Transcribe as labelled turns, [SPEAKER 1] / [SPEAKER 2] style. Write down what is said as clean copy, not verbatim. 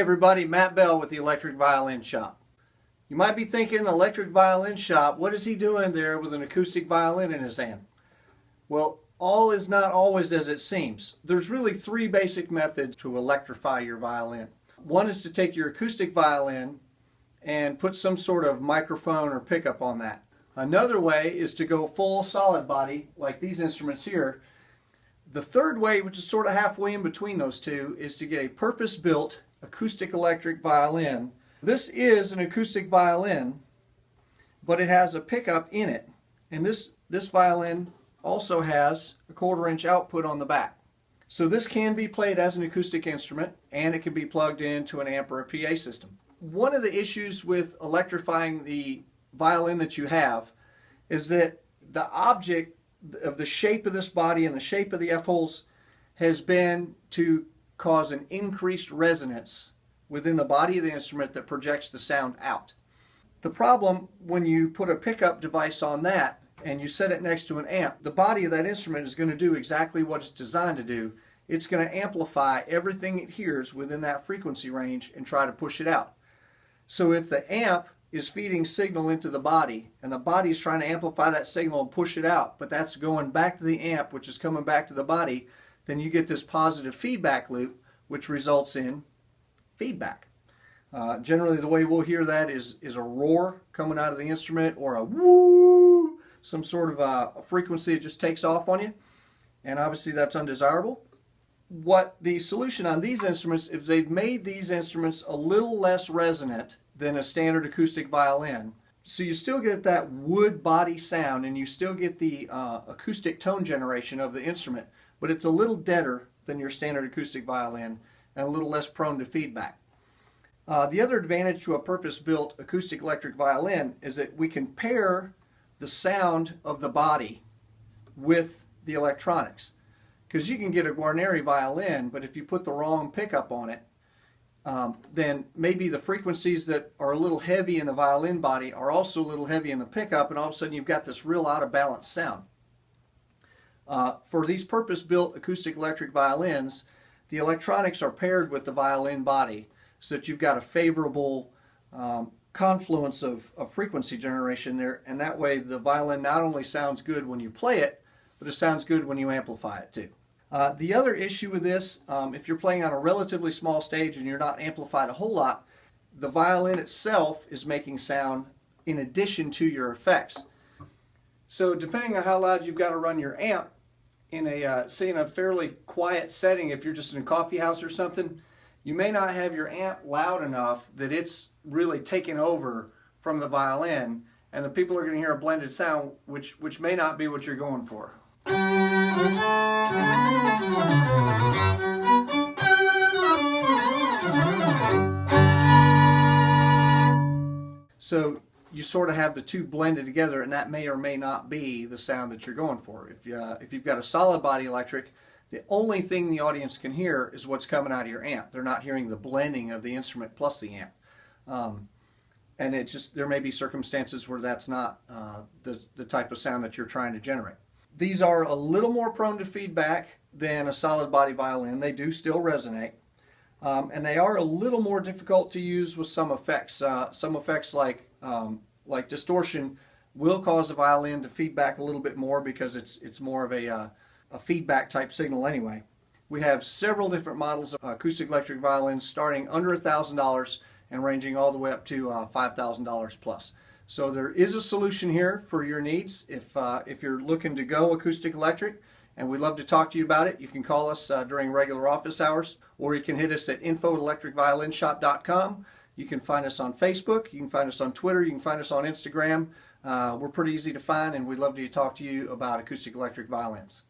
[SPEAKER 1] everybody, Matt Bell with the Electric Violin Shop. You might be thinking, Electric Violin Shop, what is he doing there with an acoustic violin in his hand? Well, all is not always as it seems. There's really three basic methods to electrify your violin. One is to take your acoustic violin and put some sort of microphone or pickup on that. Another way is to go full solid body, like these instruments here. The third way, which is sort of halfway in between those two, is to get a purpose-built acoustic electric violin. This is an acoustic violin, but it has a pickup in it. And this violin also has a 1/4 inch output on the back. So this can be played as an acoustic instrument, and it can be plugged into an amp or a PA system. One of the issues with electrifying the violin that you have is that the object of the shape of this body and the shape of the F-holes has been to cause an increased resonance within the body of the instrument that projects the sound out. The problem when you put a pickup device on that and you set it next to an amp, the body of that instrument is going to do exactly what it's designed to do. It's going to amplify everything it hears within that frequency range and try to push it out. So if the amp is feeding signal into the body and the body is trying to amplify that signal and push it out, but that's going back to the amp, which is coming back to the body, then you get this positive feedback loop, which results in feedback. Generally the way we'll hear that is a roar coming out of the instrument, or a woo, some sort of a frequency that just takes off on you, and obviously that's undesirable. What the solution on these instruments is they've made these instruments a little less resonant than a standard acoustic violin. So you still get that wood body sound and you still get the acoustic tone generation of the instrument, but it's a little deader than your standard acoustic violin and a little less prone to feedback. The other advantage to a purpose-built acoustic electric violin is that we can pair the sound of the body with the electronics. Because you can get a Guarneri violin, but if you put the wrong pickup on it, then maybe the frequencies that are a little heavy in the violin body are also a little heavy in the pickup, and all of a sudden you've got this real out of balance sound. For these purpose-built acoustic electric violins, the electronics are paired with the violin body so that you've got a favorable confluence of frequency generation there, and that way the violin not only sounds good when you play it, but it sounds good when you amplify it too. The other issue with this, if you're playing on a relatively small stage and you're not amplified a whole lot, the violin itself is making sound in addition to your effects. So depending on how loud you've got to run your amp, in a say in a fairly quiet setting, if you're just in a coffee house or something, you may not have your amp loud enough that it's really taken over from the violin, and the people are going to hear a blended sound, which may not be what you're going for. So you sort of have the two blended together, and that may or may not be the sound that you're going for. If you've got a solid body electric, the only thing the audience can hear is what's coming out of your amp. They're not hearing the blending of the instrument plus the amp. And there may be circumstances where that's not the type of sound that you're trying to generate. These are a little more prone to feedback than a solid body violin. They do still resonate. And they are a little more difficult to use with some effects. Some effects like distortion will cause the violin to feedback a little bit more because it's more of a feedback type signal anyway. We have several different models of acoustic electric violins starting under $1,000 and ranging all the way up to $5,000 plus. So there is a solution here for your needs if you're looking to go acoustic electric, and we'd love to talk to you about it. You can call us during regular office hours, or you can hit us at info@electricviolinshop.com. You can find us on Facebook, you can find us on Twitter, you can find us on Instagram. We're pretty easy to find, and we'd love to talk to you about acoustic electric violins.